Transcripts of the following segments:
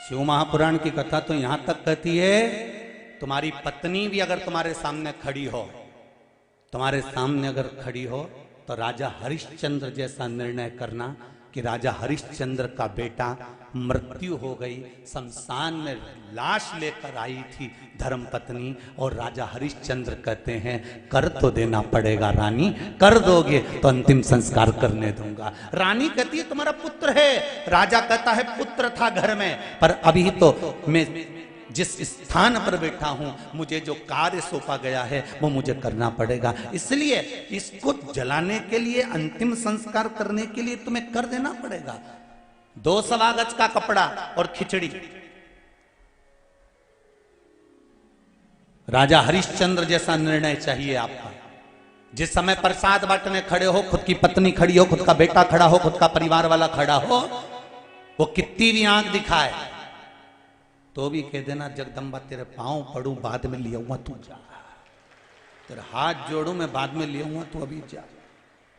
शिव महापुराण की कथा तो यहां तक कहती है, तुम्हारी पत्नी भी अगर तुम्हारे सामने खड़ी हो, तुम्हारे सामने अगर खड़ी हो तो राजा हरिश्चंद्र जैसा निर्णय करना कि राजा हरिश्चंद्र का बेटा मृत्यु हो गई, शमशान में लाश लेकर आई थी धर्मपत्नी, और राजा हरिश्चंद्र कहते हैं कर तो देना पड़ेगा रानी, कर दोगे तो अंतिम संस्कार करने दूंगा। रानी कहती है तुम्हारा पुत्र है, राजा कहता है पुत्र था घर में, पर अभी तो मैं जिस स्थान पर बैठा हूं, मुझे जो कार्य सौंपा गया है वो मुझे करना पड़ेगा, इसलिए इसको जलाने के लिए, अंतिम संस्कार करने के लिए तुम्हें कर देना पड़ेगा। 2 सवा गज का कपड़ा और खिचड़ी। राजा हरिश्चंद्र जैसा निर्णय चाहिए आपका। जिस समय प्रसाद बांटने खड़े हो, खुद की पत्नी खड़ी हो, खुद का बेटा खड़ा हो, खुद का परिवार वाला खड़ा हो, वो कितनी भी आंख दिखाए तो भी कह देना जगदम्बा तेरे पांव पड़ू, बाद में लिया हुआ तू जा, तेरे हाथ जोड़ू मैं बाद में लिया हुआ तू अभी जा।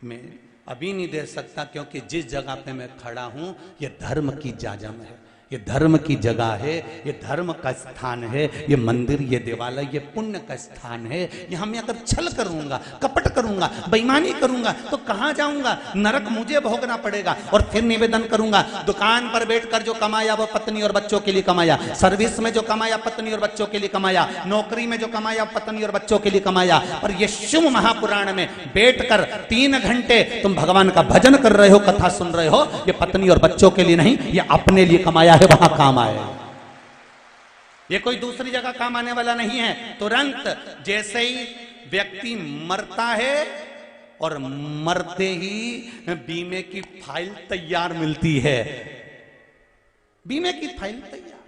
मैं अभी नहीं दे सकता, क्योंकि जिस जगह पे मैं खड़ा हूं ये धर्म की जाजम है, ये धर्म की जगह है, ये धर्म का स्थान है, ये मंदिर, ये देवालय, ये पुण्य का स्थान है। यहां मैं अगर छल करूंगा, कपट करूंगा, बेईमानी करूंगा तो कहां जाऊंगा? नरक मुझे भोगना पड़ेगा। और फिर निवेदन करूंगा, दुकान पर बैठकर जो कमाया वो पत्नी और बच्चों के लिए कमाया, सर्विस में जो कमाया पत्नी और बच्चों के लिए कमाया, नौकरी में जो कमाया पत्नी और बच्चों के लिए कमाया, और ये शिव महापुराण में बैठकर 3 घंटे तुम भगवान का भजन कर रहे हो, कथा सुन रहे हो, ये पत्नी और बच्चों के लिए नहीं, ये अपने लिए कमाया है, वहां काम आए। ये कोई दूसरी जगह काम आने वाला नहीं है। तुरंत जैसे ही व्यक्ति मरता है और मरते ही बीमे की फाइल तैयार मिलती है, बीमे की फाइल तैयार।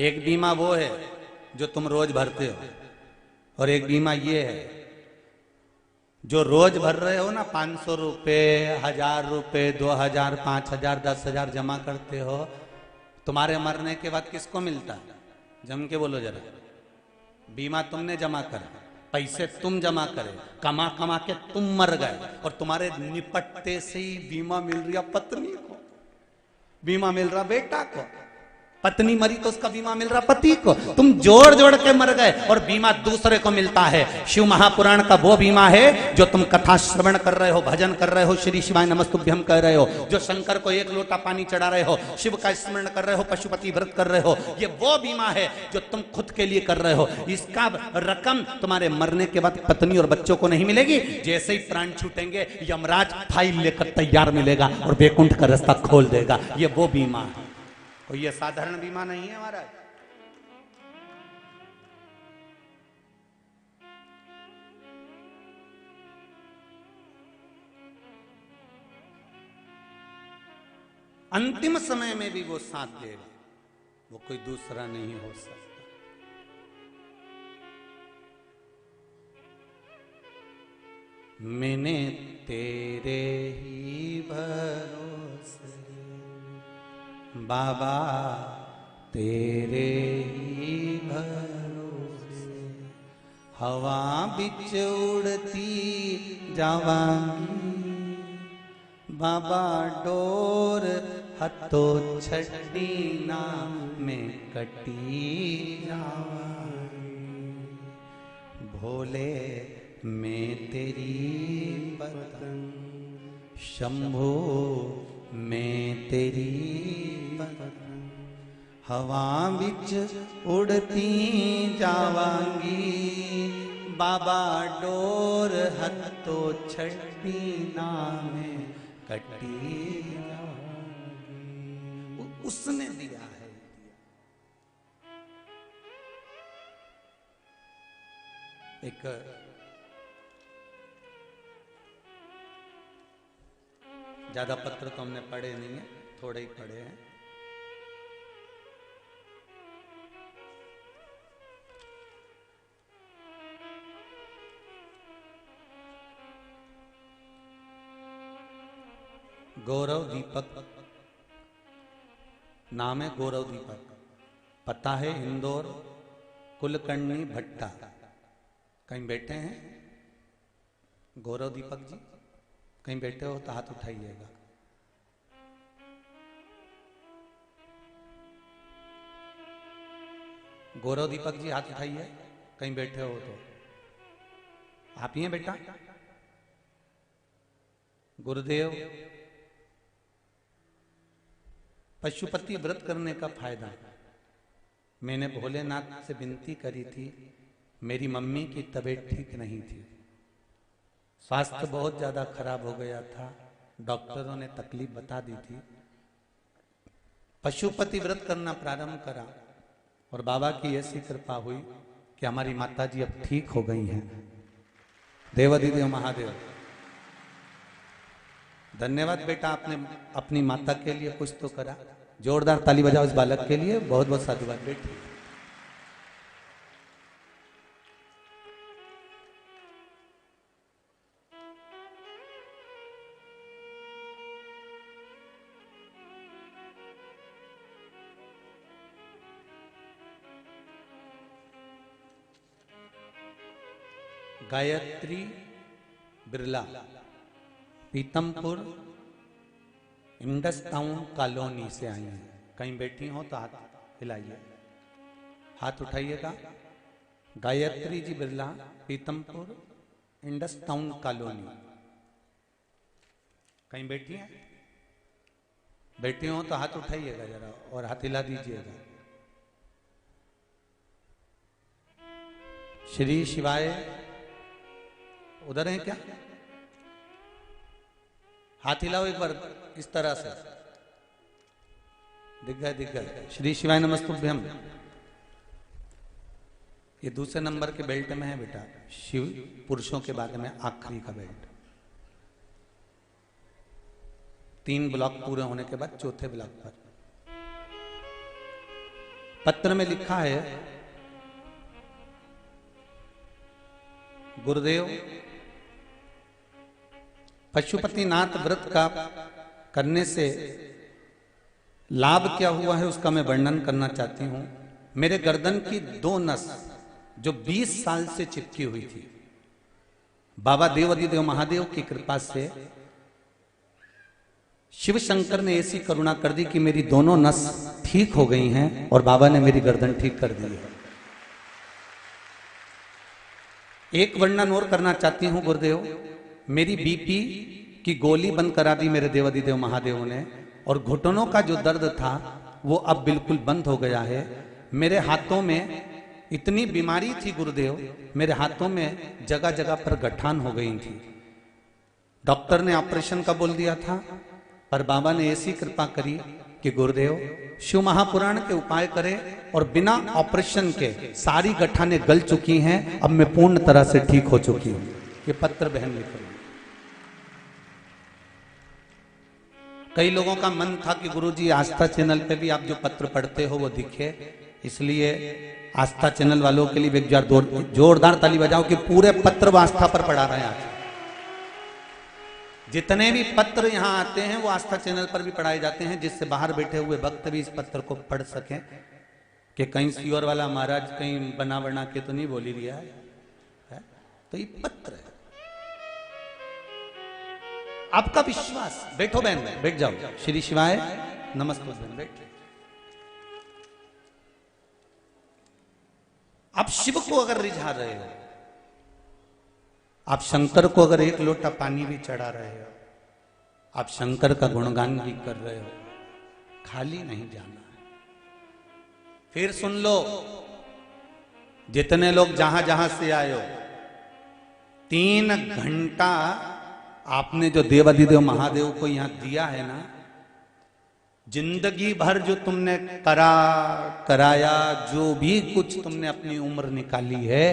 एक बीमा वो है जो तुम रोज भरते हो, और एक बीमा ये है जो रोज भर रहे हो ना, 500 रुपये, 1000 रुपये, 2000, 5000, 10,000 जमा करते हो, तुम्हारे मरने के बाद किसको मिलता है? जम के बोलो जरा। बीमा तुमने जमा करा, पैसे तुम जमा करे, कमा कमा के तुम मर गए, और तुम्हारे निपटते से ही बीमा मिल रहा पत्नी को, बीमा मिल रहा बेटा को, पत्नी मरी तो उसका बीमा मिल रहा पति को, तुम जोड़ जोड़ के मर गए और बीमा दूसरे को मिलता है। शिव महापुराण का वो बीमा है जो तुम कथा श्रवण कर रहे हो, भजन कर रहे हो, श्री शिवाय नमस्तुभ्यम कह रहे हो, जो शंकर को 1 लोटा पानी चढ़ा रहे हो, शिव का स्मरण कर रहे हो, पशुपति व्रत कर रहे हो, ये वो बीमा है जो तुम खुद के लिए कर रहे हो। इसका रकम तुम्हारे मरने के बाद पत्नी और बच्चों को नहीं मिलेगी, जैसे ही प्राण छूटेंगे यमराज फाइल लेकर तैयार मिलेगा और वैकुंठ का रास्ता खोल देगा। ये वो बीमा है, और ये साधारण बीमा नहीं है महाराज। अंतिम समय में भी वो साथ देगा, वो कोई दूसरा नहीं हो सकता। मैंने तेरे ही भरोसे बाबा, तेरे ही भरोसे हवा बिच उड़ती जावांगी, बाबा डोर हथो छड़ी ना में कटी जावांगी, भोले मैं तेरी पतंग, शंभो मैं तेरी पतंग, हवा बिच उड़ती जावांगी, बाबा डोर हथो छड़ी ना में कटी जावांगी। उसने दिया है। एक ज्यादा पत्र तो हमने पढ़े नहीं है, थोड़े ही पढ़े हैं। गौरव दीपक नाम है, गौरव दीपक, पता है इंदौर, कुलकर्णी भट्टा। कहीं बैठे हैं गौरव दीपक जी? कहीं बैठे हो तो हाथ उठाइएगा। गौरव दीपक जी हाथ उठाइए, कहीं बैठे हो तो। आप ही हैं बेटा? गुरुदेव, पशुपति व्रत करने का फायदा। मैंने भोलेनाथ से विनती करी थी, मेरी मम्मी की तबीयत ठीक नहीं थी, स्वास्थ्य बहुत ज्यादा खराब हो गया था, डॉक्टरों ने तकलीफ बता दी थी। पशुपति व्रत करना प्रारंभ करा और बाबा की ऐसी कृपा हुई कि हमारी माता जी अब ठीक हो गई हैं। देवाधिदेव महादेव, धन्यवाद बेटा, आपने अपनी माता के लिए कुछ तो करा। जोरदार ताली बजाओ इस बालक के लिए, बहुत बहुत साधुवाद बेटी। Gayatri Birla, Pitampur Indus Town colony से आई हैं। कहीं बैठी हो तो हाथ हिलाइए, हाथ उठाइएगा। Gayatri ji Birla, Pitampur Indus Town colony. कहीं बैठी हैं? बैठी हो तो हाथ उठाइएगा जरा और हाथ हिला दीजिएगा। श्री शिवाय उधर हैं क्या? हाथ हिलाओ एक बार इस तरह से। दिख गए, दिख गए। श्री शिवाय नमस्तुभ्यम। ये दूसरे नंबर के बेल्ट में है बेटा, शिव पुरुषों के बाद में आखिरी का बेल्ट। 3 ब्लॉक पूरे होने के बाद चौथे ब्लॉक पर पत्र में लिखा है, गुरुदेव, पशुपतिनाथ व्रत का करने से लाभ क्या हुआ है उसका मैं वर्णन करना चाहती हूं। मेरे गर्दन की 2 नस जो 20 साल से चिपकी हुई थी, बाबा देवाधिदेव महादेव की कृपा से शिव शंकर ने ऐसी करुणा कर दी कि मेरी दोनों नस ठीक हो गई हैं और बाबा ने मेरी गर्दन ठीक कर दी है। एक वर्णन और करना चाहती हूं गुरुदेव, मेरी बीपी की गोली बंद करा दी मेरे देवाधिदेव महादेव ने, और घुटनों का जो दर्द था वो अब बिल्कुल बंद हो गया है। मेरे हाथों में इतनी बीमारी थी गुरुदेव, मेरे हाथों में जगह जगह पर गठान हो गई थी। डॉक्टर ने ऑपरेशन का बोल दिया था, पर बाबा ने ऐसी कृपा करी कि गुरुदेव शिव महापुराण के उपाय करें और बिना ऑपरेशन के सारी गठाने गल चुकी हैं। अब मैं पूर्ण तरह से ठीक हो चुकी हूं। ये पत्र बहन लिख रही। कई लोगों का मन था कि गुरुजी आस्था चैनल पे भी आप जो पत्र पढ़ते हो वो दिखे, इसलिए आस्था चैनल वालों के लिए एक जोरदार ताली बजाओ कि पूरे पत्र वो आस्था पर पढ़ा रहे हैं। आज जितने भी पत्र यहाँ आते हैं वो आस्था चैनल पर भी पढ़ाए जाते हैं, जिससे बाहर बैठे हुए भक्त भी इस पत्र को पढ़ सकें कि कहीं सीवर वाला महाराज कहीं बना बना के तो नहीं बोली दिया है। तो ये पत्र है, आपका विश्वास। बैठो बहन, बैठ जाओ। श्री शिवाय नमस्ते बहन, बैठ। आप शिव को अगर रिझा रहे हो, आप शंकर को अगर एक लोटा पानी भी चढ़ा रहे हो, आप शंकर का गुणगान भी कर रहे हो, खाली नहीं जाना है। फिर सुन लो, जितने लोग जहां जहां से आए हो, 3 घंटा आपने जो देवाधिदेव महादेव को यहां दिया है ना, जिंदगी भर जो तुमने कराया, जो भी कुछ तुमने अपनी उम्र निकाली है,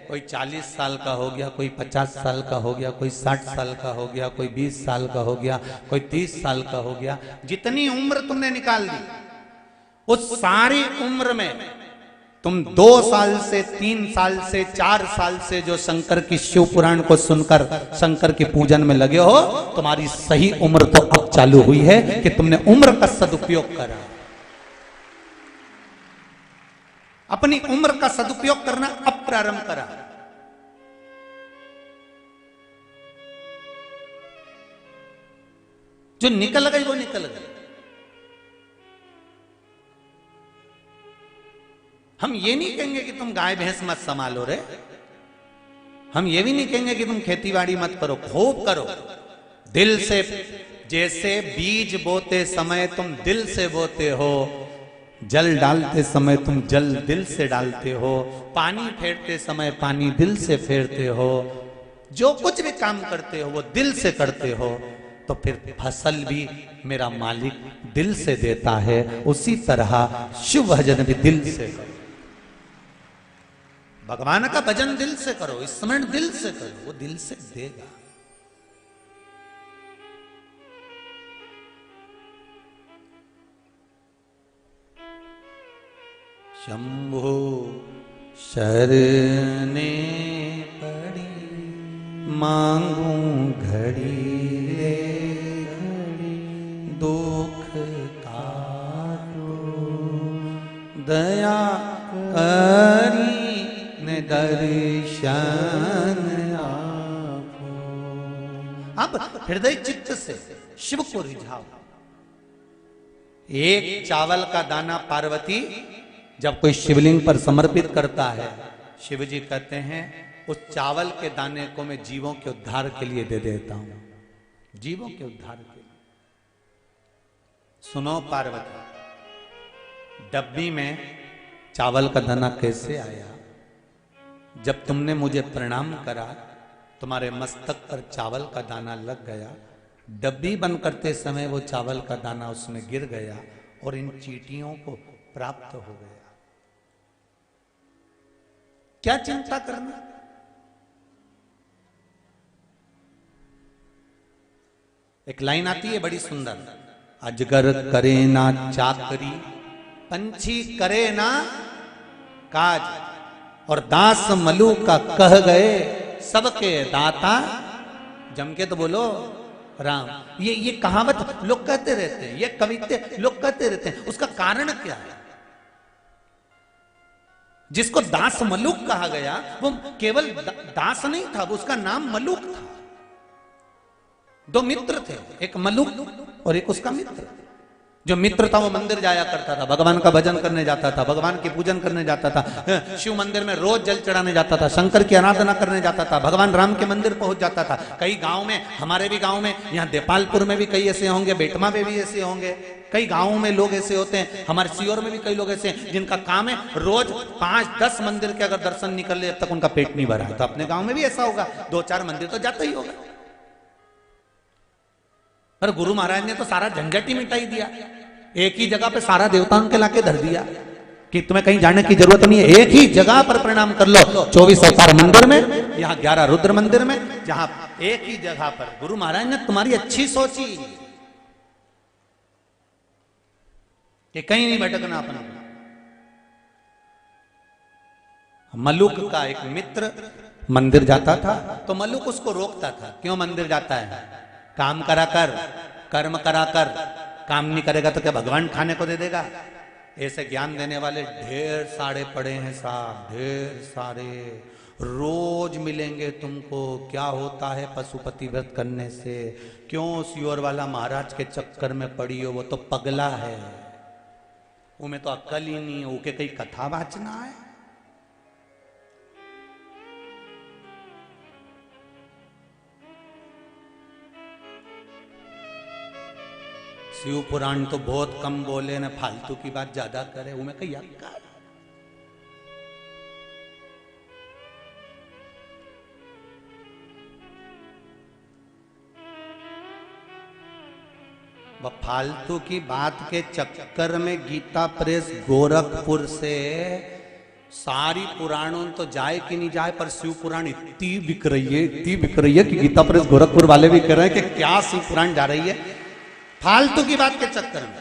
कोई 40 साल का हो गया, कोई 50 साल का हो गया, कोई 60 साल का हो गया, कोई 20 साल का हो गया, कोई 30 साल का हो गया, जितनी उम्र तुमने निकाल दी, उस सारी उम्र में तुम 2 साल से 3 साल से 4 साल से जो शंकर की शिव पुराण को सुनकर शंकर के पूजन में लगे हो, तुम्हारी सही उम्र तो अब चालू हुई है कि तुमने उम्र का सदुपयोग करा। अपनी उम्र का सदुपयोग करना अब प्रारंभ करा। जो निकल गई वो निकल गई। हम ये नहीं कहेंगे कि तुम गाय भैंस मत संभालो रे, हम ये भी नहीं कहेंगे कि तुम खेती बाड़ी मत करो, खूब करो दिल से। जैसे बीज बोते समय तुम दिल से बोते हो, जल डालते समय तुम जल दिल से डालते हो, पानी फेरते समय पानी दिल से फेरते हो, जो कुछ भी काम करते हो वो दिल से करते हो, तो फिर फसल भी मेरा मालिक दिल से देता है। उसी तरह शिव भजन भी दिल से करो, भगवान का भजन दिल से करो, स्मरण दिल से करो, वो दिल से देगा। शंभो शरणे पड़ी मांगू घड़ी रे घड़ी, दुख काटो दया करी ने दर्शन आपो। अब हृदय चित्त से शिव को रिझाओ। एक चावल का दाना पार्वती जब कोई शिवलिंग पर समर्पित करता है, शिव जी कहते हैं उस चावल के दाने को मैं जीवों के उद्धार के लिए दे देता हूं, जीवों के उद्धार के लिए। सुनो पार्वती, डब्बी में चावल का दाना कैसे आया? जब तुमने मुझे प्रणाम करा, तुम्हारे मस्तक पर चावल का दाना लग गया, डब्बी बंद करते समय वो चावल का दाना उसमें गिर गया और इन चींटियों को प्राप्त हो गया। क्या चिंता करना? एक लाइन आती है बड़ी सुंदर, अजगर करे ना चाकरी, पंछी करे ना काज, और दास मलू का कह गए सबके दाता। जम के तो बोलो राम। ये कहावत लोग कहते रहते हैं, ये कविते लोग कहते रहते हैं, उसका कारण क्या है? जिसको दास मलूक कहा गया वो केवल दास नहीं था, वो उसका नाम मलूक था। दो मित्र थे, एक मलूक और एक उसका मित्र। जो मित्र था वो मंदिर जाया करता था, भगवान का भजन करने जाता था, भगवान की पूजन करने जाता था, शिव मंदिर में रोज जल चढ़ाने जाता था, शंकर की आराधना करने जाता था, भगवान राम के मंदिर पहुंच जाता था। कई गांव में, हमारे भी गांव में, यहाँ देपालपुर में भी कई ऐसे होंगे, बेटमा में भी ऐसे होंगे, कई गांवों में लोग ऐसे होते हैं, हमारे सीहोर में भी कई लोग ऐसे हैं जिनका काम है रोज 5-10 मंदिर के अगर दर्शन निकल ले तब तक उनका पेट नहीं भरा। तो अपने गांव में भी ऐसा होगा, 2-4 मंदिर तो जाता ही होगा। पर गुरु महाराज ने तो सारा झंझट ही मिटाई दिया, एक ही जगह पे सारा देवताओं के लाके धर दिया कि तुम्हें कहीं जाने की जरूरत नहीं है, एक ही जगह पर प्रणाम कर लो। 24 अवतार मंदिर में, यहाँ 11 रुद्र मंदिर में, जहां एक ही जगह पर। गुरु महाराज ने तुम्हारी अच्छी सोची कि कहीं नहीं भटकना अपना। मलुक का एक मित्र मंदिर जाता था तो मलुक उसको रोकता था, क्यों मंदिर जाता है? काम करा कर, कर्म करा कर, काम नहीं करेगा तो क्या भगवान खाने को दे देगा? ऐसे ज्ञान देने वाले ढेर सारे पड़े हैं साहब, ढेर सारे। रोज मिलेंगे तुमको। क्या होता है पशुपति व्रत करने से? क्यों सीहोर वाला महाराज के चक्कर में पड़ी हो? वो तो पगला है, उमें तो अक्ल ही नहीं है, ओके कई कथा वाचना है। शिव पुराण तो बहुत कम बोले न, फालतू की बात ज्यादा करे, उमें कई अक्ल। वह फालतू की बात के चक्कर में गीता प्रेस गोरखपुर से सारी पुराणों तो जाए कि नहीं जाए, पर शिव पुराण इतनी बिक रही है, इतनी बिक रही है कि गीता प्रेस गोरखपुर वाले भी कह रहे हैं कि क्या शिव पुराण जा रही है फालतू की बात के चक्कर में।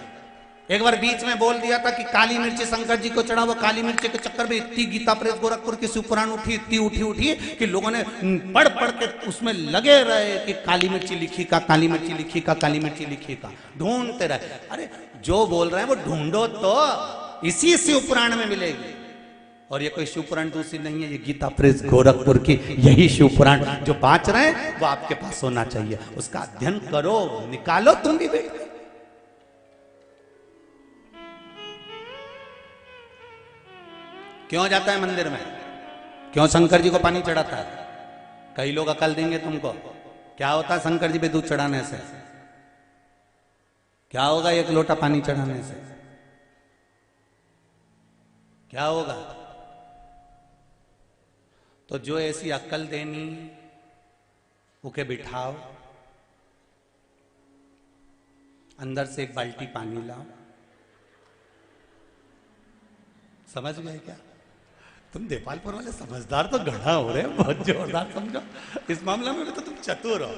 एक बार बीच में बोल दिया था कि काली मिर्ची शंकर जी को चढ़ा, वो काली मिर्ची के चक्कर में इतनी गीता प्रेस गोरखपुर की शिव पुराण उठी, इतनी उठी कि लोगों ने पढ़ पढ़ के उसमें लगे रहे कि काली मिर्ची लिखी का, काली मिर्ची लिखी का, काली मिर्ची लिखी का, ढूंढते रहे। अरे जो बोल रहे हैं वो ढूंढो तो, इसी शिव पुराण में मिलेगी। और ये कोई शिव पुराण दूसरी नहीं है, ये गीता प्रेस गोरखपुर की यही शिव पुराण जो बाँच रहे हैं वो आपके पास होना चाहिए। उसका अध्ययन करो, निकालो तुम भी बैठ। क्यों जाता है मंदिर में? क्यों शंकर जी को पानी चढ़ाता है? कई लोग अकल देंगे तुमको। क्या होता है शंकर जी पे दूध चढ़ाने से? क्या होगा एक लोटा पानी चढ़ाने से? क्या होगा? तो जो ऐसी अक्ल देनी उके बिठाओ, अंदर से एक बाल्टी पानी लाओ। समझ गए क्या? तुम देपालपुर वाले समझदार तो गढ़ा हो रहे, बहुत जोरदार समझो इस मामला में तो तुम चतुर हो।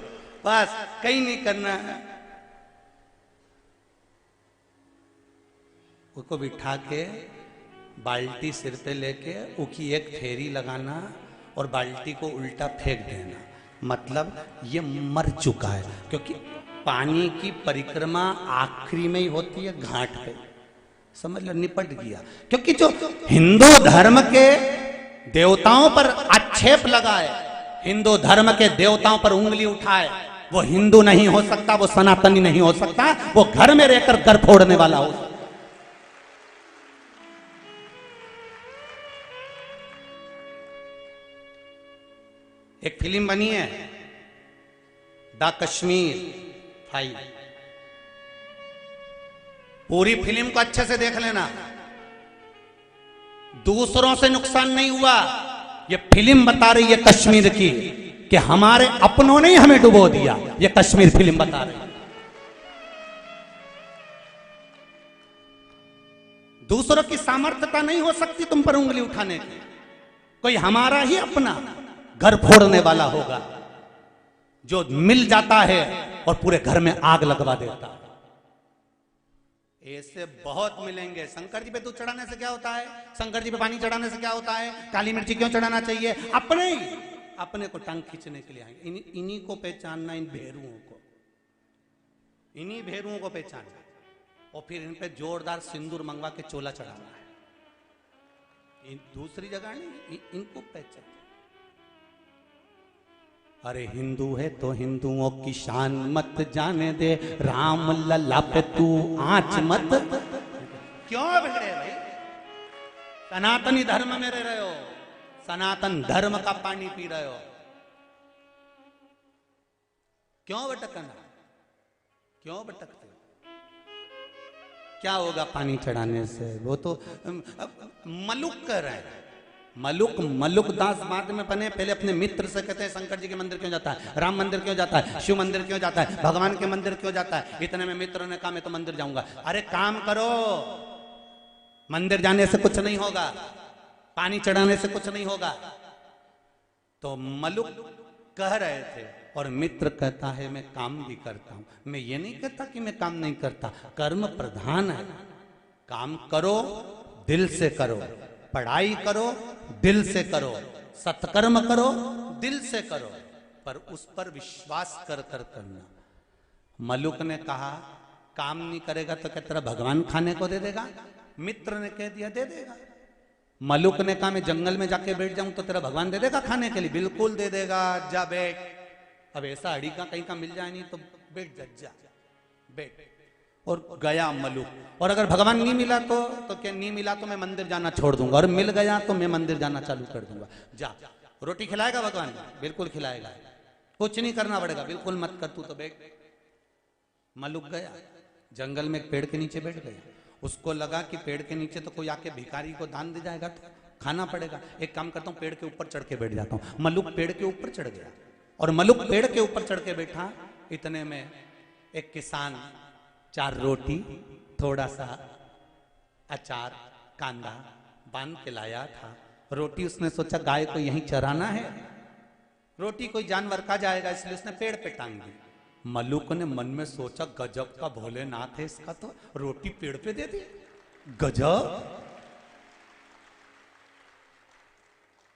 बस कहीं नहीं करना है, उसको बिठा के बाल्टी सिर पे लेके उसकी एक फेरी लगाना और बाल्टी को उल्टा फेंक देना। मतलब ये मर चुका है, क्योंकि पानी की परिक्रमा आखिरी में ही होती है घाट पे। समझ लो, निपट गया। क्योंकि जो हिंदू धर्म के देवताओं पर आक्षेप लगाए, हिंदू धर्म के देवताओं पर उंगली उठाए, वो हिंदू नहीं हो सकता, वो सनातनी नहीं हो सकता, वो घर में रहकर घर फोड़ने वाला हो सकता। एक फिल्म बनी है द कश्मीर फाइल, पूरी फिल्म को अच्छे से देख लेना। दूसरों से नुकसान नहीं हुआ, ये फिल्म बता रही है कश्मीर की कि हमारे अपनों ने ही हमें डुबो दिया। ये कश्मीर फिल्म बता रही है। दूसरों की सामर्थ्यता नहीं हो सकती तुम पर उंगली उठाने की। कोई हमारा ही अपना घर फोड़ने वाला होगा जो मिल जाता है और पूरे घर में आग लगवा देता है। ऐसे बहुत मिलेंगे। शंकर जी पे दूध चढ़ाने से क्या होता है? शंकर जी पे पानी चढ़ाने से क्या होता है? काली मिर्ची क्यों चढ़ाना चाहिए? अपने को टांग खींचने के लिए आएंगे। इन्हीं को पहचानना, इन भेरुओं को, इन्हीं भेरुओं को पहचानना और फिर इन पे जोरदार सिंदूर मंगवा के चोला चढ़ाना है। दूसरी जगह नहीं, इनको पहचान। अरे हिंदू है तो हिंदुओं की शान मत जाने दे, राम लल्ला पे तू आंच मत। क्यों बिगड़े भाई? सनातनी धर्म में रह रहे हो, सनातन धर्म का पानी पी रहे हो, क्यों भटकना? क्यों भटकते? क्या होगा पानी चढ़ाने से? वो तो मलुक कर रहे हैं। मलुक दास बाद में बने, पहले अपने मित्र से कहते हैं शंकर जी के मंदिर क्यों जाता है, राम मंदिर क्यों जाता है, शिव मंदिर क्यों जाता है, भगवान के मंदिर क्यों जाता है। इतने में मित्र ने कहा मैं तो मंदिर जाऊंगा। अरे काम करो, मंदिर जाने से कुछ नहीं होगा, पानी चढ़ाने से कुछ नहीं होगा। तो मलुक कह रहे थे और मित्र कहता है मैं काम भी करता हूं। मैं ये नहीं कहता कि मैं काम नहीं करता, कर्म प्रधान है। काम करो, दिल से करो, पढ़ाई करो, दिल से करो, सत्कर्म करो, दिल से करो, पर उस पर विश्वास कर कर करना। मलुक ने कहा काम नहीं करेगा तो क्या तेरा भगवान खाने को दे देगा? मित्र ने कह दिया दे देगा। मलुक ने कहा मैं जंगल में जाके बैठ जाऊं तो तेरा भगवान दे देगा खाने के लिए? बिल्कुल दे देगा, जा बैठ। अब ऐसा अड़ी का कहीं का मिल जाए नहीं तो बैठ जा, बैठ। और गया मलुक। और अगर भगवान नहीं मिला तो क्या नहीं मिला तो मैं मंदिर जाना छोड़ दूंगा, और मिल गया तो मैं मंदिर जाना चालू कर दूंगा। जा। रोटी खिलाएगा भगवान? बिल्कुल खिलाएगा। कुछ नहीं करना पड़ेगा, बिल्कुल मत कर, तू तो बैठ। मलुक गया जंगल में, एक पेड़ के नीचे बैठ गया। उसको लगा कि पेड़ के नीचे तो कोई आके भिखारी को दान दे जाएगा तो खाना पड़ेगा। एक काम करता हूँ, पेड़ के ऊपर चढ़ के बैठ जाता हूँ। मलुक पेड़ के ऊपर चढ़ गया और मलुक पेड़ के ऊपर चढ़ के बैठा। इतने में एक किसान 4 रोटी, थोड़ा सा अचार, कांदा बांध के लाया था। रोटी उसने सोचा गाय को यहीं चराना है, रोटी कोई जानवर खा जाएगा, इसलिए उसने पेड़ पे टांग दी। मलुक ने मन में सोचा गजब का भोलेनाथ है इसका, तो रोटी पेड़ पे दे दी, गजब।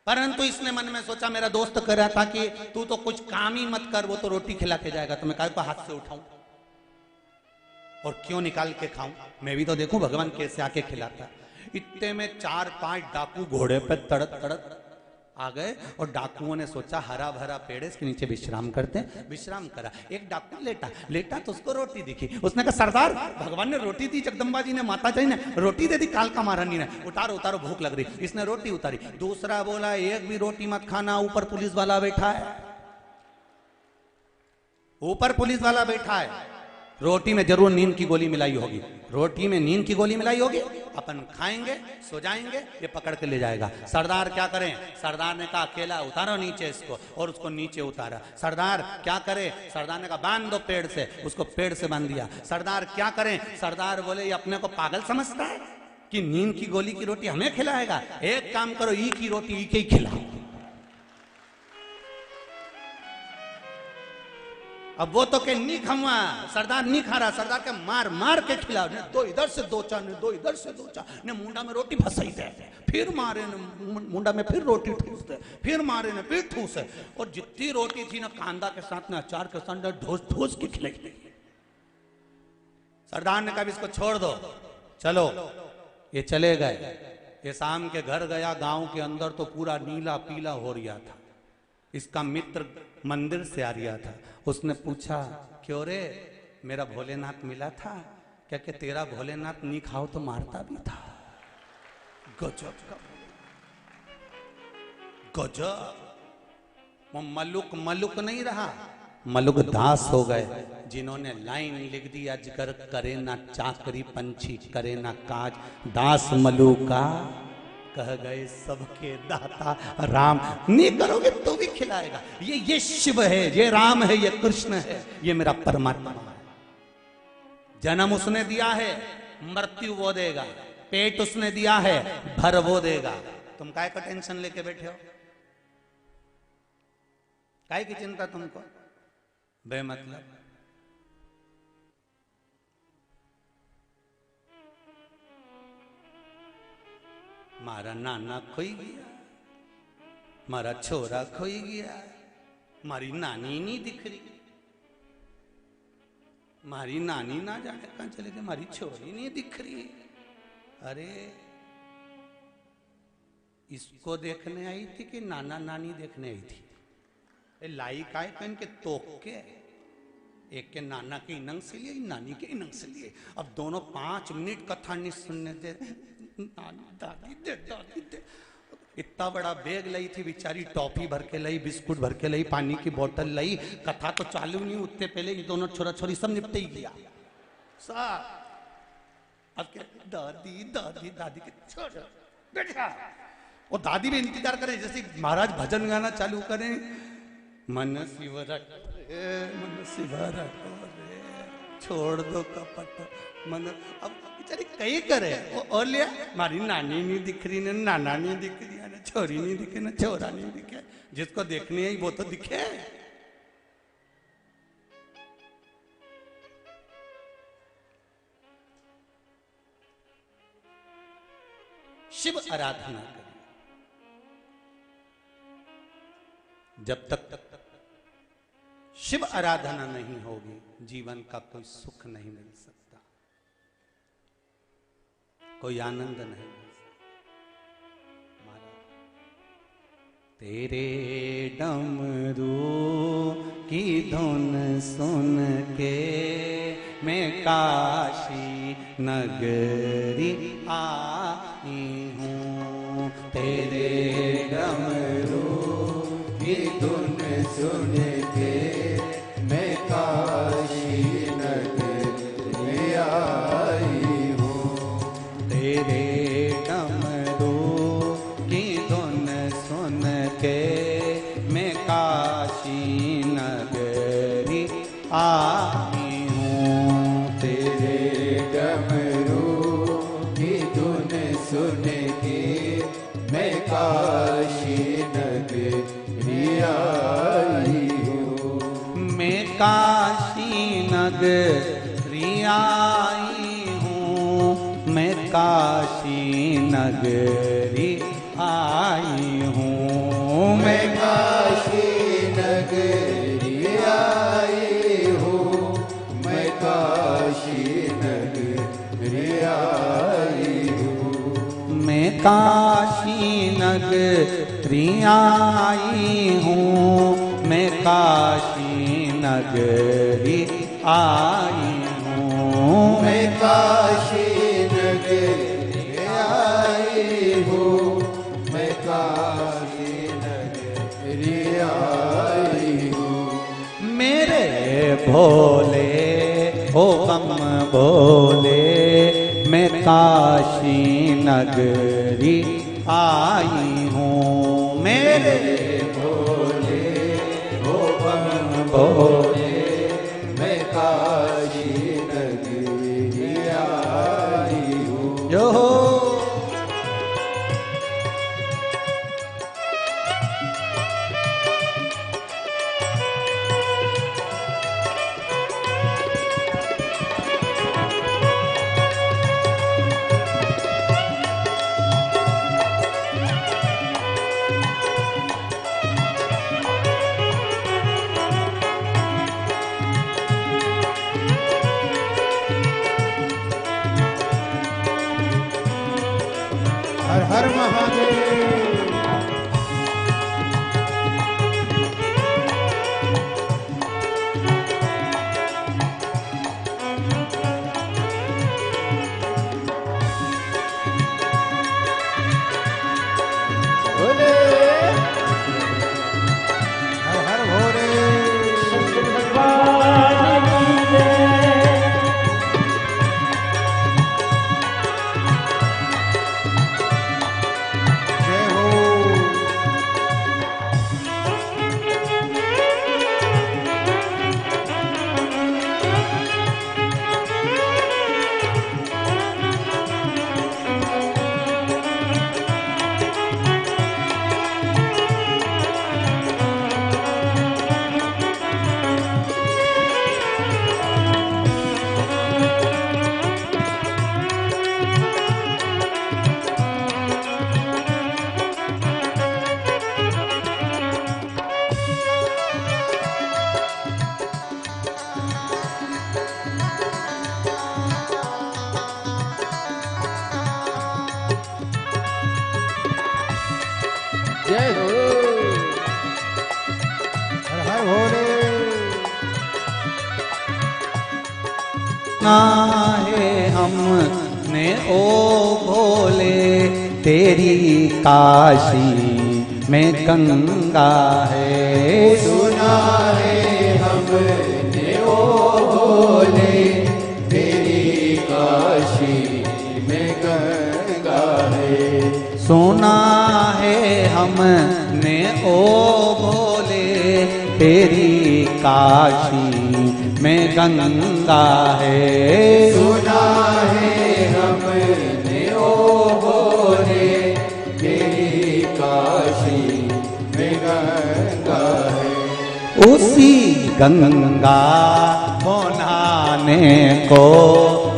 परंतु इसने मन में सोचा मेरा दोस्त कह रहा था कि तू तो कुछ काम ही मत कर, वो तो रोटी खिला के जाएगा, तो मैं काय को हाथ से उठाऊं और क्यों निकाल के खाऊं, मैं भी तो देखूं भगवान कैसे आके खिलाता। इतने में 4-5 डाकू घोड़े पे तड़क तड़क आ गए और डाकुओं ने सोचा हरा भरा पेड़ है, इसके नीचे विश्राम करते हैं। विश्राम करा, एक डाकू लेटा लेटा तो उसको रोटी दिखी। उसने कहा सरदार भगवान ने रोटी दी, जगदम्बा जी ने, माता जी ने रोटी दे दी, कालका महारानी ने, उतारो उतारो भूख लग रही। इसने रोटी उतारी। दूसरा बोला एक भी रोटी मत खाना, ऊपर पुलिस वाला बैठा है, ऊपर पुलिस वाला बैठा है, रोटी में जरूर नींद की गोली मिलाई होगी, रोटी में नींद की गोली मिलाई होगी, अपन खाएंगे सो जाएंगे, ये पकड़ के ले जाएगा। सरदार क्या करें? सरदार ने कहा अकेला उतारो नीचे इसको, और उसको नीचे उतारा। सरदार क्या करे? सरदार ने कहा बांध दो पेड़ से, उसको पेड़ से बांध दिया। सरदार क्या करें? सरदार बोले ये अपने को पागल समझता है कि नींद की गोली की रोटी हमें खिलाएगा? एक काम करो, ई की रोटी ई के ही खिलाओ। अब वो तो के नहीं खमवा, सरदार नहीं खा रहा, सरदार के मार मार के खिलाओ, ने दो इधर से दो चार, ने दो इधर से दो चार, ने मुंडा में रोटी फंसाई दे, फिर मारे ने मुंडा में फिर रोटी ठूस दे, फिर मारे ने फिर ठूस है। और जितनी रोटी थी ना कांदा के साथ ना अचार के साथ ढोस ढोस के खिलाई। सरदार ने कहा इसको छोड़ दो, चलो। ये चले गए। ये शाम के घर गया, गांव के अंदर तो पूरा नीला पीला हो रहा था। इसका मित्र मंदिर से आ रहा था। उसने पूछा क्यों रे, मेरा भोलेनाथ मिला था क्या? कि तेरा भोलेनाथ नहीं खाओ तो मारता भी था। गजब का गजब। वो मलुक मलुक नहीं रहा, मलुक दास हो गए, जिन्होंने लाइन लिख दी अजगर करे ना चाकरी, पंछी करे ना काज, दास मलुका कह गए सबके दाता राम। नहीं करोगे तो भी खिलाएगा। ये शिव है, ये राम है, ये कृष्ण है, ये मेरा परमात्मा है। जन्म उसने दिया है, मृत्यु वो देगा। पेट उसने दिया है, भर वो देगा। तुम काय का टेंशन लेके बैठे हो? काय की चिंता तुमको बेमतलब? मारा नाना खोई गया, मारा छोरा खोई गया, मारी नानी नहीं दिख रही, मारी नानी ना जाने कहां चले गए, मारी छोरी नहीं दिख रही। अरे इसको देखने आई थी कि नाना नानी देखने आई थी? लाई काय पहन के तोक के, एक के नाना के इनंग से लिए, नानी के इनंग से लिए। अब दोनों 5 मिनट कथा नहीं सुनने दे, नानी दादी दे दादी दे। इतना बड़ा बैग लाई थी बेचारी, टॉफी भर के लाई, बिस्कुट भर के लाई, पानी की बोतल लाई। कथा तो चालू नहीं उतने पहले ये दोनों छोरा छोरी सब निपटे ही गया। अब क्या दादी दादी दादी के छोड़ बैठा। और दादी भी इंतजार करे जैसे महाराज भजन गाना चालू करें, मन शिव रख मन शिव रख छोड़ दो कपट मन। अब बेचारी कहीं करे और लिया, मारी नानी नहीं दिख रही, ना नाना नहीं दिख रही, ना छोरी नहीं दिखे, ना छोरा नहीं दिखे। जिसको देखनी है वो तो दिखे। शिव आराधना करें। जब तक शिव आराधना नहीं होगी जीवन का कोई सुख नहीं मिल सकता, कोई आनंद नहीं मिल सकता। तेरे डमरू की धुन सुन के मैं काशी नगरी आई हूँ। तेरे डमरू की धुन सुन के मैं काशी नगरी आई हूँ। तेरे डमरू की धुन सुन के मैं काशी नगरी आई हूँ। तेरे डमरू की धुन सुन के मैं काशी नगरी आई हूँ। मैं काशी नगरी आई हूँ। मैं काशी नगरी आई हूँ। मैं काशी नगरी आई हूँ। मैं काशी नगरी आई हूँ। मैं काशी नगरी आई हूँ मैं काशी नगरी आई हूँ मैं काशी नगरी आई हूँ मैं काशी नगरी आई हूँ मेरे भोले ओ बम भोले मैं काशी नगरी आई हूँ मेरे भोले ओ बम भोले मैं काशी नगरी आई हूँ जो हर हर महादेव भोले हर हर भोले शंकर भगवान की जय जय हो जय हो हर हर भोले ना है हम ने ओ भोले तेरी काशी में गंगा है सुना है हमने ओ भोले तेरी काशी में गंगा है सुना है हमने ओ भोले तेरी काशी में गंगा है सुना है हमने ओ भोले तेरी काशी में गंगा है उसी गंगा को नहाने को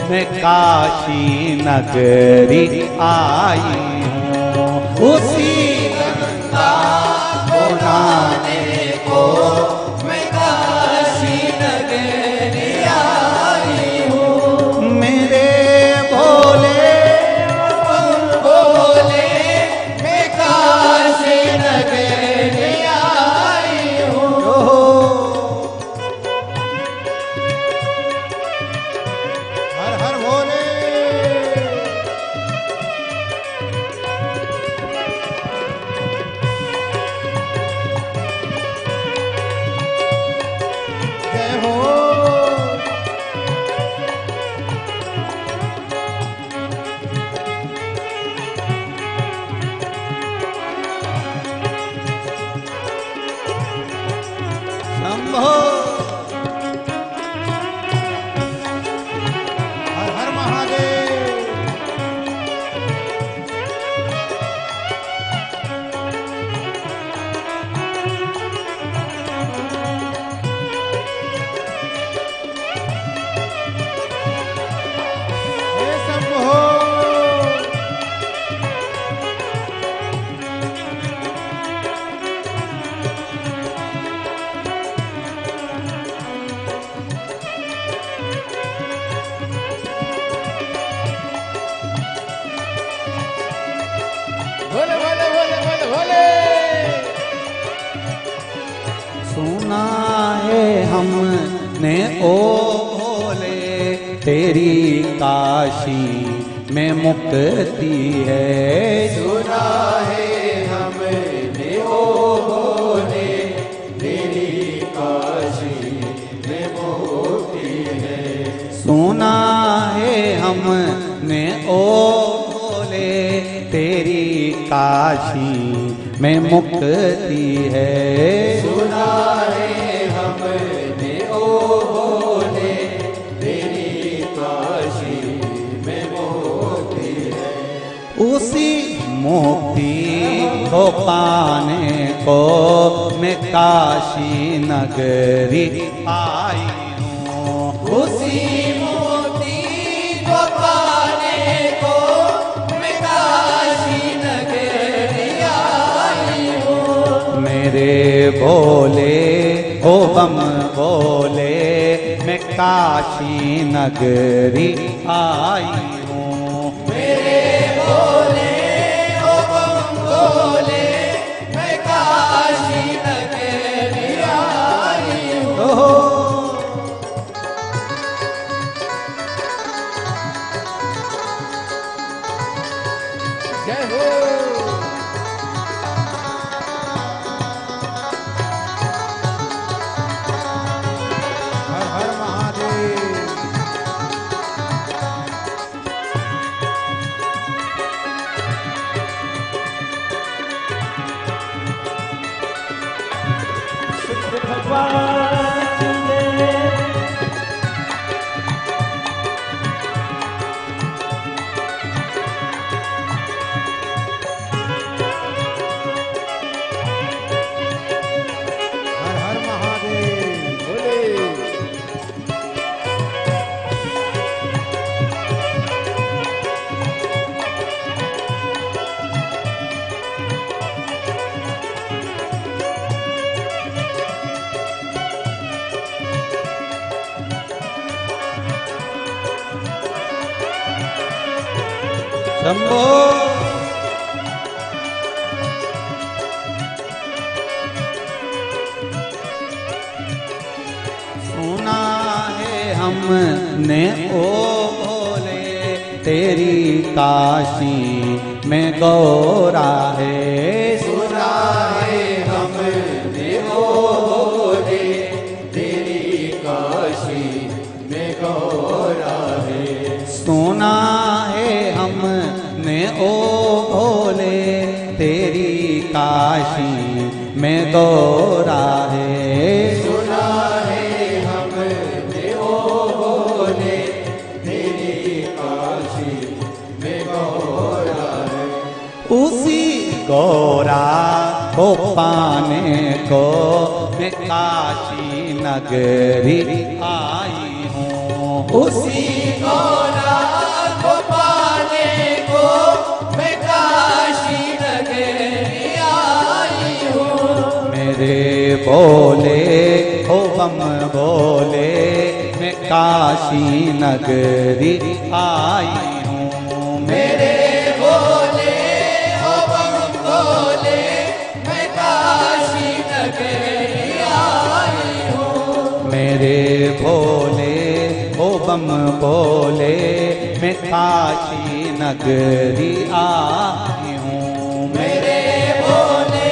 मैं काशी नगरी आई हूँ उसी गंगा को नहाने को मैं काशी नगरी आई हूँ मेरे भोले भोले मैं काशी नगरी आई हूँ हर हर भोले जय हो शंभो हर हर महादेव हे शंभो हमने ओ भोले, तेरी काशी में मुक्ति है। सुना है हमने ओ भोले, तेरी काशी में मुक्ति है। सुना है हमने ओ भोले, तेरी काशी में मुक्ति है। सुना है हमने ओ भोले, तेरी काशी में मुक्ति है। उसी मुक्ति को पाने को मैं काशी नगरी आई हूँ। उसी मोती को पाने को मैं काशी नगरी आई हूँ। मेरे भोले ओ बम भोले, मैं काशी नगरी आई हूँ। मेरे भोले ओ बम भोले, मैं काशी नगरी आई हूँ। जय हो। हर हर महादेव। शुद्ध भगवान हर हर महादेव बोले। शंभो सुना है हमने ओ भोले, तेरी काशी में गौरा है। सुना है हमने ओ भोले, तेरी काशी में गौरा है। सुना है हमने ओ भोले, तेरी काशी में गौरा है। सुना है हमने ओ भोले, तेरी काशी में गौरा है। उसी गौरा को पाने को मैं काशी नगरी आई हूँ। उसी गौरा को पाने को मैं काशी नगरी आई हूँ। मेरे बोले ओ बम बोले, मैं काशी नगरी आई हूँ। मेरे भोले ओ बम भोले, मैं काशी नगरी आई हूँ। मेरे भोले ओ बम बोले, मैं काशी नगरी आई हूँ। मेरे भोले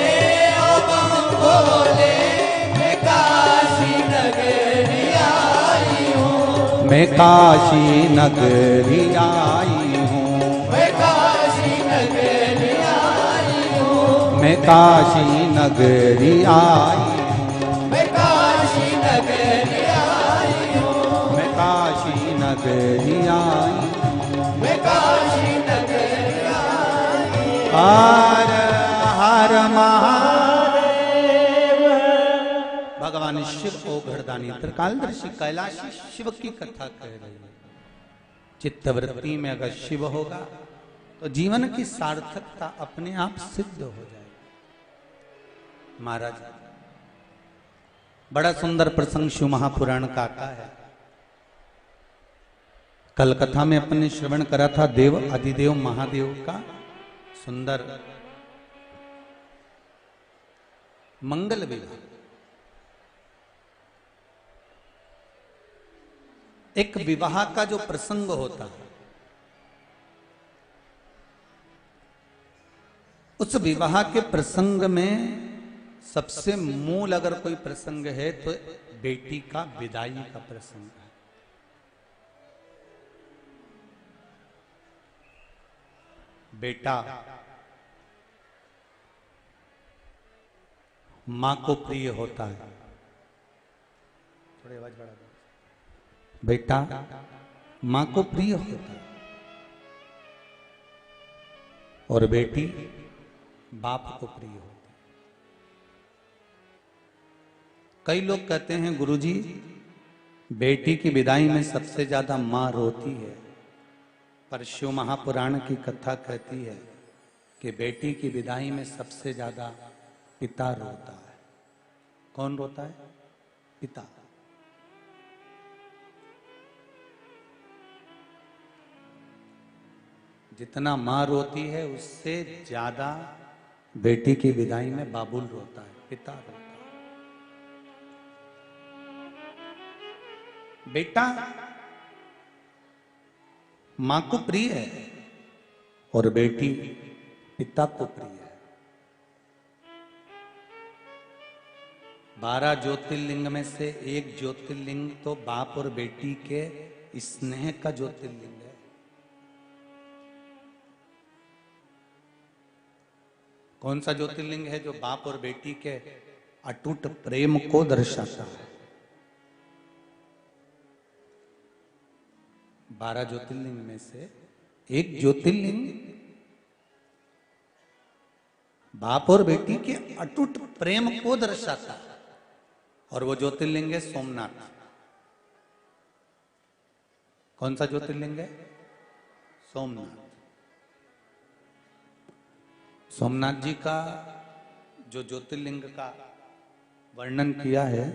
ओ बम भोले, मैं काशी नगरी आई हूँ। मैं काशी नगरी आई हूँ। मैं काशी नगरी आई हूँ। मैं काशी नगरी आई हूँ। मैं काशी नगरी आई हूँ। मैं काशी नगरी आई हूँ। मैं काशी नगरी आई हूँ। हर हर महादेव। भगवान शिव ओघड़दानी त्रिकालदर्शी कैलाशी शिव की कथा कह रही है। चित्तवृत्ति में अगर शिव होगा तो जीवन की सार्थकता अपने आप सिद्ध हो जाएगी। महाराज बड़ा सुंदर प्रसंग शिव महापुराण का आता है। कल कथा में अपने श्रवण करा था देव अधिदेव महादेव का सुंदर मंगल विवाह। एक विवाह का जो प्रसंग होता है, उस विवाह के प्रसंग में सबसे मूल अगर कोई प्रसंग है तो बेटी का विदाई का प्रसंग है। बेटा मां को प्रिय होता है। थोड़ी आवाज बढ़ा दो। बेटा मां को प्रिय होता है और बेटी बाप को प्रिय होती है। कई लोग कहते हैं गुरुजी बेटी की विदाई में सबसे ज्यादा मां रोती है, पर शिव महापुराण की कथा कहती है कि बेटी की विदाई में सबसे ज्यादा पिता रोता है। कौन रोता है? पिता। जितना मां रोती है उससे ज्यादा बेटी की विदाई में बाबुल रोता है, पिता रोता है। बेटा मां को प्रिय है और बेटी पिता को प्रिय है। 12 ज्योतिर्लिंग में से एक ज्योतिर्लिंग तो बाप और बेटी के स्नेह का ज्योतिर्लिंग है। कौन सा ज्योतिर्लिंग है जो बाप और बेटी के अटूट प्रेम को दर्शाता है? 12 ज्योतिर्लिंग में से एक ज्योतिर्लिंग बाप और बेटी के अटूट प्रेम को दर्शाता है और वो ज्योतिर्लिंग है सोमनाथ। कौन सा ज्योतिर्लिंग है? सोमनाथ। सोमनाथ जी का जो ज्योतिर्लिंग का वर्णन किया है,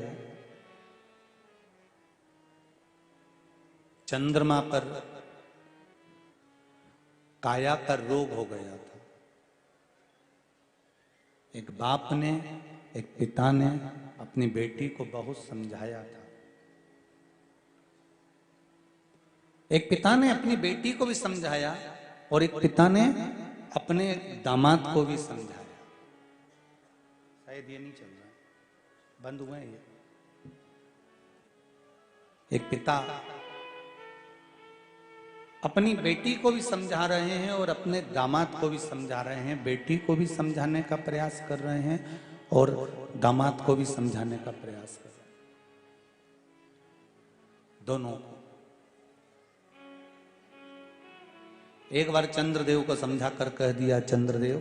चंद्रमा पर काया का रोग हो गया था। एक बाप ने, एक पिता ने अपनी बेटी को बहुत समझाया था। एक पिता ने अपनी बेटी को भी समझाया और एक पिता ने अपने दामाद को भी समझाया। शायद ये नहीं चल रहा, बंद हुए ये। एक पिता अपनी बेटी को भी समझा रहे हैं और अपने दामाद को भी समझा रहे हैं। बेटी को भी समझाने का प्रयास कर रहे हैं और दामाद को भी समझाने का प्रयास कर रहे हैं, दोनों को। एक बार चंद्रदेव को समझा कर कह दिया, चंद्रदेव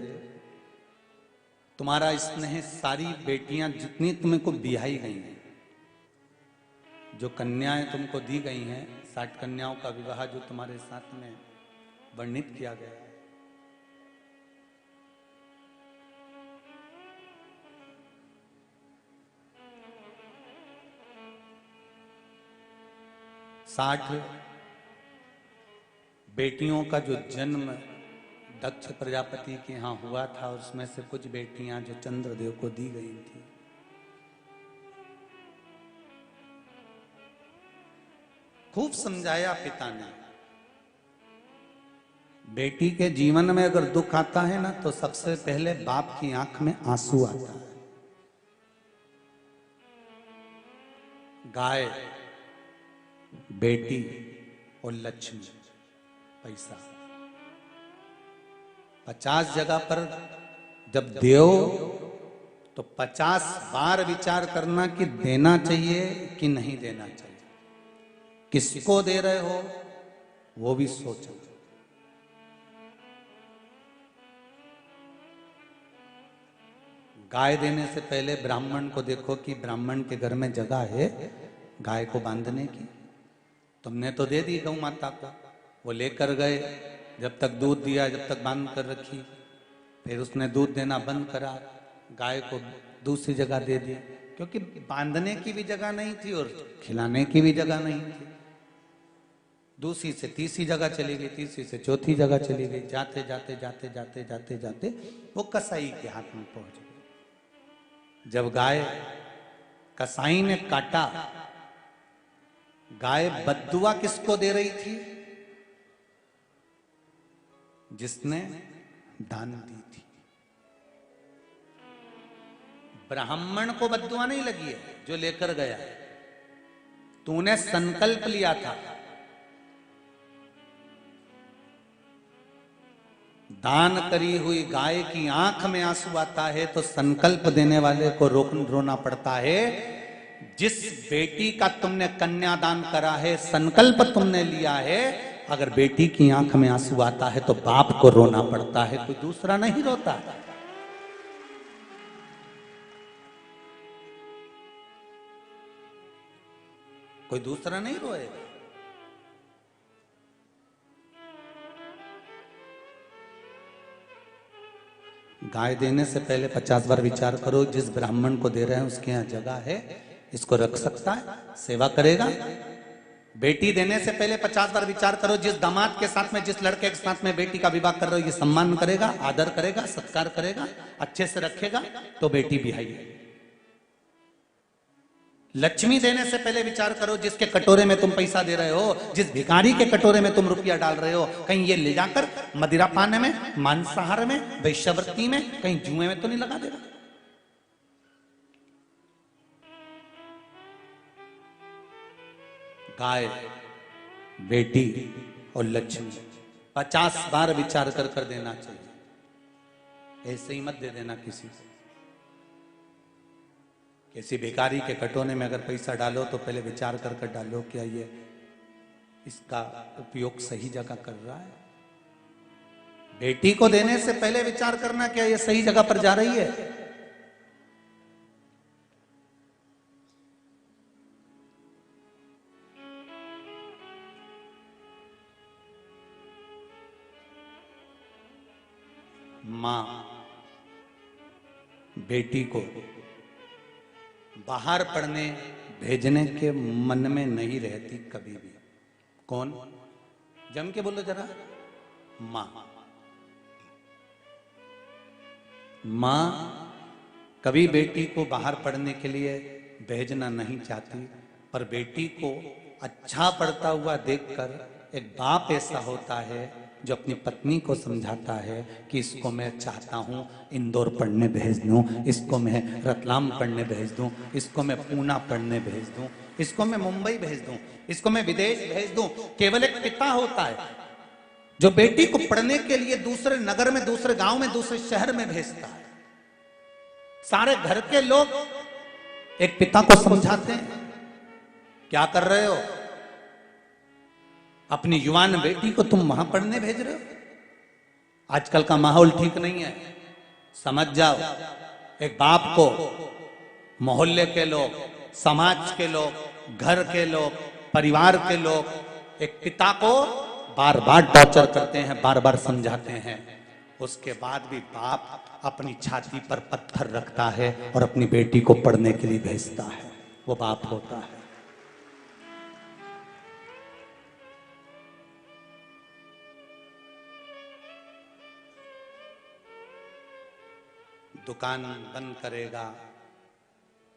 तुम्हारा स्नेह सारी बेटियां जितनी तुम्हें को बिहाई गई हैं, जो कन्याएं तुमको दी गई हैं, 60 कन्याओं का विवाह जो तुम्हारे साथ में वर्णित किया गया है, साठ बेटियों का जो जन्म दक्ष प्रजापति के यहाँ हुआ था, उसमें से कुछ बेटियां जो चंद्रदेव को दी गई थी। खूब समझाया पिता ने। बेटी के जीवन में अगर दुख आता है ना, तो सबसे पहले बाप की आंख में आंसू आता है। गाय, बेटी और लक्ष्मी, पैसा, 50 जगह पर जब देओ तो 50 बार विचार करना कि देना चाहिए कि नहीं देना चाहिए, किसको दे रहे हो वो भी सोचो। गाय देने से पहले ब्राह्मण को देखो कि ब्राह्मण के घर में जगह है गाय को बांधने की। तुमने तो दे दी गौ माता को, वो लेकर गए, जब तक दूध दिया, जब तक बांध कर रखी, फिर उसने दूध देना बंद करा, गाय को दूसरी जगह दे दी, क्योंकि बांधने की भी जगह नहीं थी और खिलाने की भी जगह नहीं थी। दूसरी से तीसरी जगह चली गई, तीसरी से चौथी जगह चली गई, जाते जाते जाते जाते जाते जाते वो कसाई के हाथ में पहुंच गई। जब गाय कसाई ने काटा गाय बद्दुआ किसको दे रही थी? जिसने दान दी थी। ब्राह्मण को बद्दुआ नहीं लगी है जो लेकर गया। तूने संकल्प लिया था। दान करी हुई गाय की आंख में आंसू आता है तो संकल्प देने वाले को रोना पड़ता है। जिस बेटी का तुमने कन्यादान करा है, संकल्प तुमने लिया है, अगर बेटी की आंख में आंसू आता है तो बाप को रोना पड़ता है, कोई दूसरा नहीं रोता। कोई दूसरा नहीं रोएगा। गाय देने से पहले 50 बार विचार करो, जिस ब्राह्मण को दे रहे हैं उसके यहाँ जगह है, इसको रख सकता है, सेवा करेगा। बेटी देने से पहले 50 बार विचार करो, जिस दामाद के साथ में, जिस लड़के के साथ में बेटी का विवाह कर रहे हो, ये सम्मान करेगा, आदर करेगा, सत्कार करेगा, अच्छे से रखेगा, तो बेटी बिहाई है। लक्ष्मी देने से पहले विचार करो, जिसके कटोरे में तुम पैसा दे रहे हो, जिस भिखारी के कटोरे में तुम रुपया डाल रहे हो, कहीं ये ले जाकर मदिरा पाने में, मांसाहार में, वैश्यवृत्ति में, कहीं जुए में तो नहीं लगा देगा। गाय, बेटी और लक्ष्मी 50 बार विचार कर देना चाहिए। ऐसे ही मत दे देना किसी भिखारी के कटोरे में अगर पैसा डालो तो पहले विचार कर डालो, क्या ये इसका उपयोग सही जगह कर रहा है। बेटी को देने से पहले विचार करना, क्या ये सही जगह पर जा रही है। मां बेटी को बाहर पढ़ने भेजने के मन में नहीं रहती कभी भी। कौन? जम के बोलो जरा। मां कभी बेटी को बाहर पढ़ने के लिए भेजना नहीं चाहती, पर बेटी को अच्छा पढ़ता हुआ देखकर एक बाप ऐसा होता है जो अपनी पत्नी को समझाता है कि इसको मैं चाहता हूं इंदौर पढ़ने भेज दूं, इसको मैं रतलाम पढ़ने भेज दूं, इसको मैं पूना पढ़ने भेज दूं, इसको मैं मुंबई भेज दूं, इसको मैं विदेश भेज दूं। केवल एक पिता होता है जो बेटी को पढ़ने के लिए दूसरे नगर में, दूसरे गांव में, दूसरे शहर में भेजता है। सारे घर के लोग एक पिता को समझाते हैं, क्या कर रहे हो, अपनी युवान बेटी को तुम वहां पढ़ने भेज रहे हो। आजकल का माहौल ठीक नहीं है, समझ जाओ। एक बाप को मोहल्ले के लोग, समाज के लोग, घर के लोग, परिवार के लोग एक पिता को बार बार टॉर्चर करते हैं, बार बार समझाते हैं, उसके बाद भी बाप अपनी छाती पर पत्थर रखता है और अपनी बेटी को पढ़ने के लिए भेजता है। वो बाप होता है। दुकान बंद करेगा,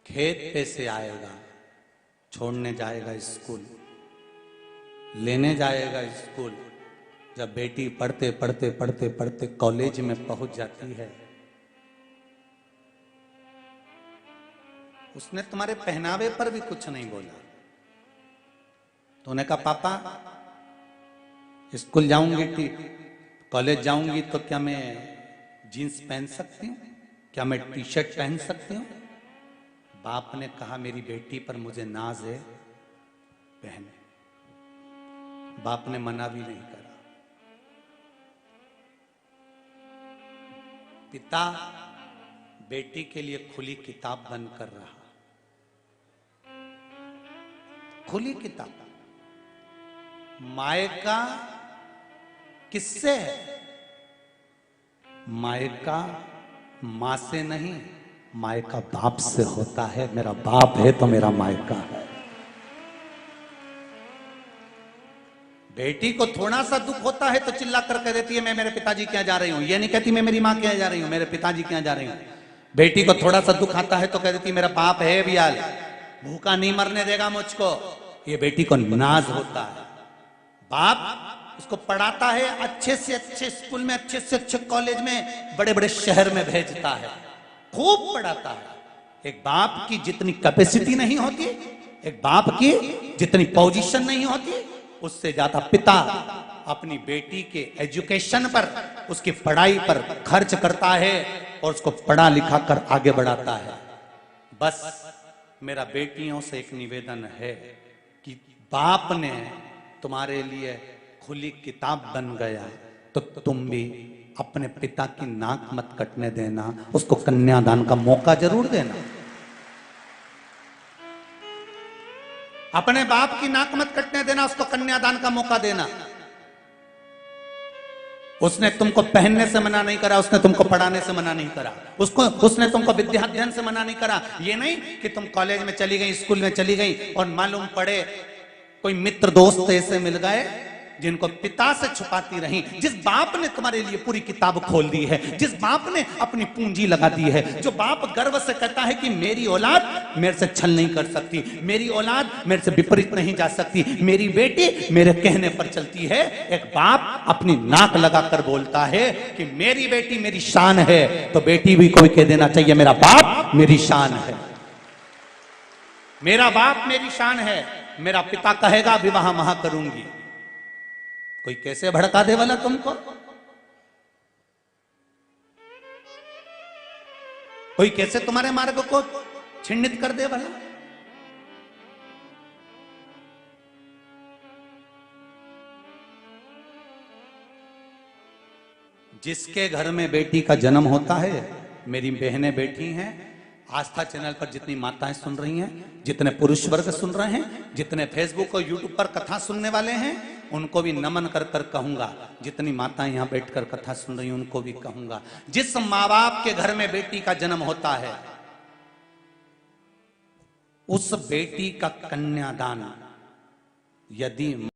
खेत पे से आएगा, छोड़ने जाएगा स्कूल, लेने जाएगा स्कूल। जब बेटी पढ़ते पढ़ते पढ़ते पढ़ते कॉलेज में पहुंच जाती है, उसने तुम्हारे पहनावे पर भी कुछ नहीं बोला। तो उन्हें कहा, पापा स्कूल जाऊंगी, कॉलेज जाऊंगी, तो क्या मैं जीन्स पहन सकती हूँ, क्या मैं टी शर्ट पहन सकती हूँ? बाप ने कहा, मेरी बेटी पर मुझे नाज है, पहने। बाप ने मना भी नहीं करा। पिता बेटी के लिए खुली किताब बंद कर रहा, खुली किताब। मायका किससे है? मायका मां से नहीं, मायका बाप से होता है। मेरा बाप है तो मेरा मायका है। बेटी को थोड़ा सा दुख होता है तो चिल्ला कर कह देती है, मैं मेरे पिताजी के यहाँ जा रही हूं। ये नहीं कहती मैं मेरी मां के यहाँ जा रही हूं, मेरे पिताजी के यहाँ जा रही हूं। बेटी को थोड़ा सा दुख आता है तो कह देती मेरा बाप है बियाल, भूखा नहीं मरने देगा मुझको, ये बेटी को नाज होता है। बाप उसको पढ़ाता है, अच्छे से अच्छे स्कूल में, अच्छे से अच्छे कॉलेज में, बड़े बड़े शहर में भेजता है, खूब पढ़ाता है। एक बाप की जितनी कैपेसिटी नहीं होती, एक बाप की जितनी पोजीशन नहीं होती, उससे ज्यादा पिता अपनी बेटी के एजुकेशन पर, उसकी पढ़ाई पर खर्च करता है और उसको पढ़ा लिखा कर आगे बढ़ाता है। बस मेरा बेटियों से एक निवेदन है कि बाप ने तुम्हारे लिए खुली किताब बन गया तो तुम भी अपने पिता की नाक मत कटने देना, उसको कन्यादान का मौका जरूर देना। अपने बाप की नाक मत कटने देना, उसको कन्यादान का मौका देना। उसने तुमको पहनने से मना नहीं करा, उसने तुमको पढ़ाने से मना नहीं करा, उसने तुमको विद्याध्ययन से मना नहीं करा। ये नहीं कि तुम कॉलेज में चली गई, स्कूल में चली गई और मालूम पड़े कोई मित्र दोस्त ऐसे मिल गए जिनको पिता से छुपाती रही। जिस बाप ने तुम्हारे लिए पूरी किताब खोल दी है, जिस बाप ने अपनी पूंजी लगा दी है, जो बाप गर्व से कहता है कि मेरी औलाद मेरे से छल नहीं कर सकती, मेरी औलाद मेरे से विपरीत नहीं जा सकती, मेरी बेटी मेरे कहने पर चलती है। एक बाप अपनी नाक लगाकर बोलता है कि मेरी बेटी मेरी शान है, तो बेटी भी कोई कह देना चाहिए मेरा बाप मेरी शान है, मेरा बाप मेरी शान है। मेरा पिता कहेगा विवाह वहां करूंगी। कोई कैसे भड़का दे वाला तुमको, कोई कैसे तुम्हारे मार्ग को छिन्नित कर दे वाला। जिसके घर में बेटी का जन्म होता है, मेरी बहनें बैठी हैं, आस्था चैनल पर जितनी माताएं सुन रही हैं, जितने पुरुष वर्ग सुन रहे हैं, जितने फेसबुक और यूट्यूब पर कथा सुनने वाले हैं, उनको भी नमन कर कर कहूंगा। जितनी माताएं यहां बैठकर कथा सुन रही हैं उनको भी कहूंगा, जिस माँ बाप के घर में बेटी का जन्म होता है, उस बेटी का कन्यादान यदि